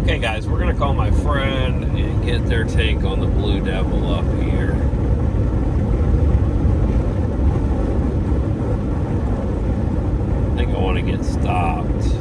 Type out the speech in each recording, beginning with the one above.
Okay, guys, we're going to call my friend and get their take on the Blue Devil up here. I think I want to get stopped.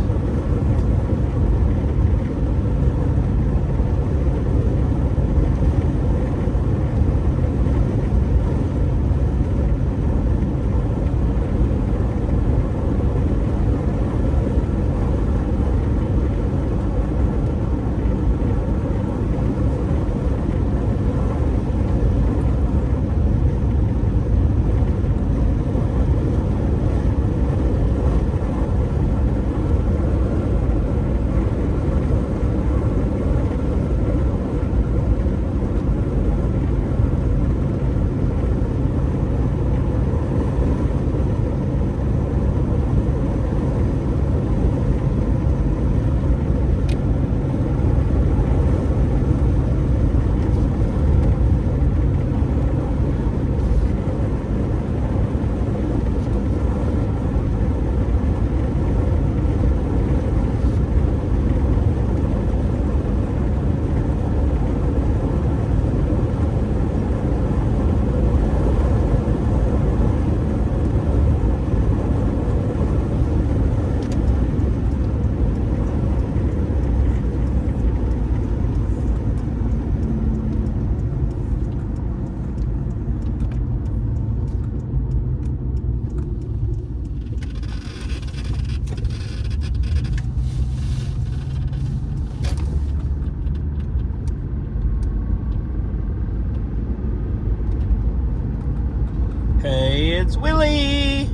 Hey, it's Willy.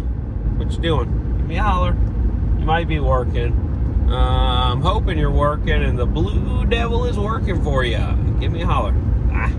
What you doing? Give me a holler. You might be working. I'm hoping you're working and the Blue Devil is working for you. Give me a holler. Ah.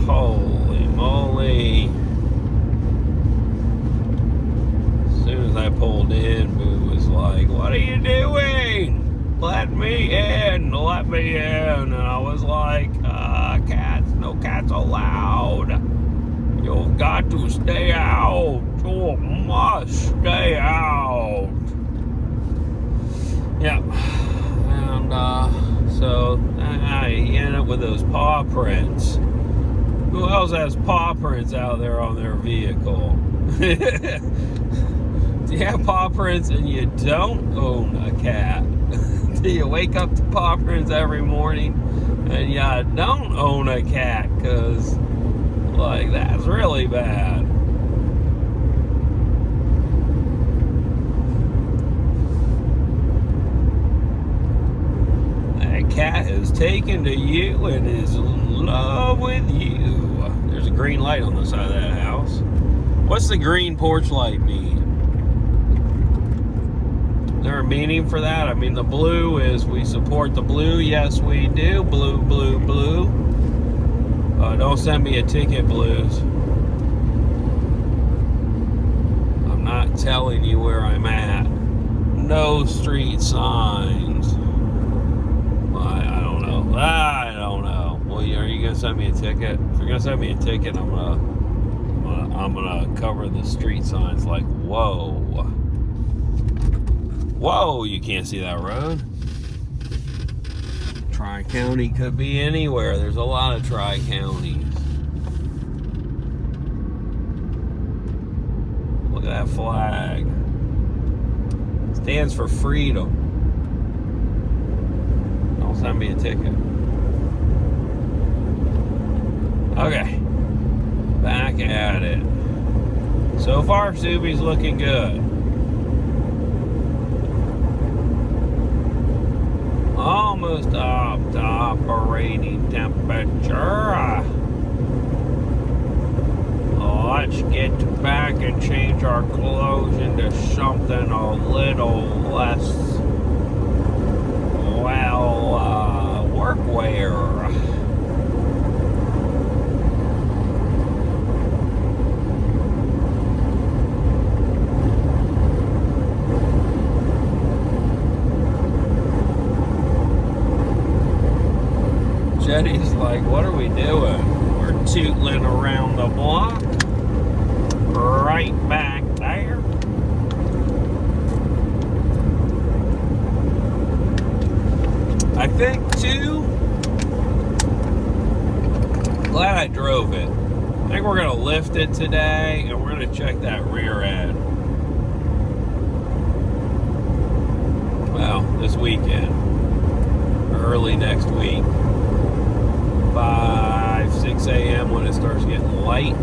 Holy moly. As soon as I pulled in, Boo was like, "What are you doing? Let me in, let me in." And I was like, cats, no cats allowed. You've got to stay out. You must stay out. Yeah. And so I ended up with those paw prints. Who else has paw prints out there on their vehicle? Do you have paw prints and you don't own a cat? Do you wake up to paw prints every morning and you don't own a cat? Because, like, that's really bad. That cat is taken to you and is in love with you. There's a green light on the side of that house. What's the green porch light mean? Is there a meaning for that? I mean, the blue is we support the blue. Yes, we do. Blue, blue, blue. Don't send me a ticket, Blues. I'm not telling you where I'm at. No street signs. I don't know. I don't know. Well, are you gonna send me a ticket? If you're gonna send me a ticket, I'm gonna cover the street signs. Like, whoa. Whoa, you can't see that road. Tri-County could be anywhere. There's a lot of Tri-Counties. Look at that flag. It stands for freedom. Don't send me a ticket. Okay. Back at it. So far, Subi's looking good. Almost up to operating temperature. Let's get back and change our clothes into something a little less, well, workwear. Jettie's like, what are we doing? We're tootling around the block. Right back there. I think, too, glad I drove it. I think we're going to lift it today, and we're going to check that rear end. Well, this weekend. Early next week. 5, 6 a.m. when it starts getting light.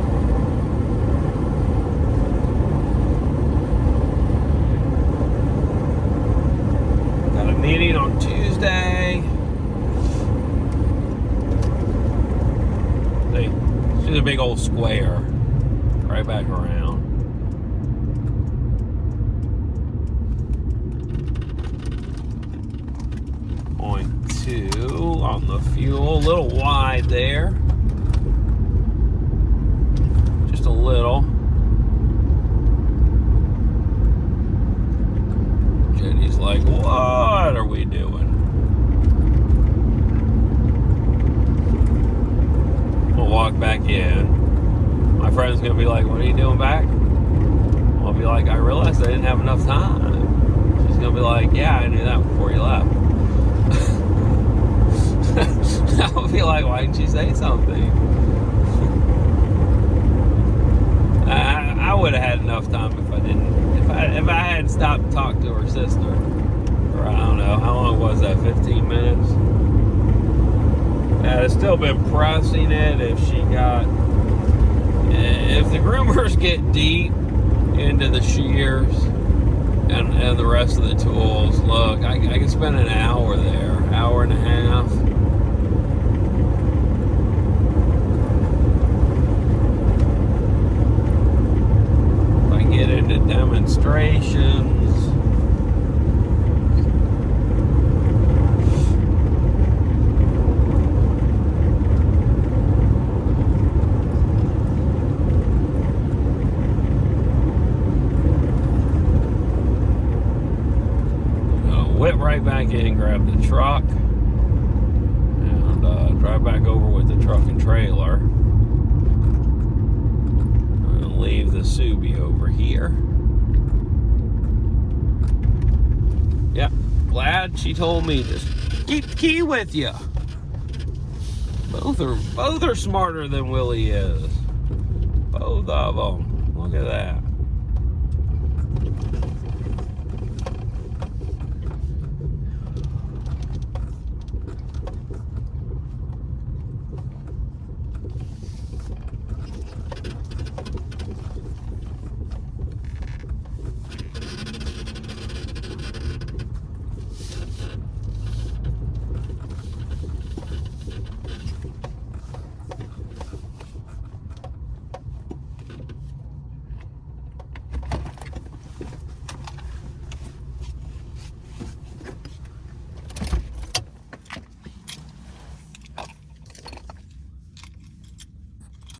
Got a meeting on Tuesday. See, it's just a big old square. Right back around. .2 on the fuel, a little wide there, just a little. Jettie's like, what are we doing? We'll walk back in. My friend's gonna be like, what are you doing back? I'll be like, I realized I didn't have enough time. She's gonna be like, yeah, I knew that before you left. I'll be like, why didn't you say something? I would have had enough time if I didn't. If I hadn't stopped to talk to her sister. Or I don't know, how long was that? 15 minutes? I'd have still been pressing it if the groomers get deep into the shears and the rest of the tools. Look, I can spend an hour there, hour and a half. If I get into demonstrations. Whip right back in, grab the truck, and drive back over with the truck and trailer. And leave the Subi over here. Yep, glad she told me just keep the key with you. Both are smarter than Willy is. Both of them. Look at that.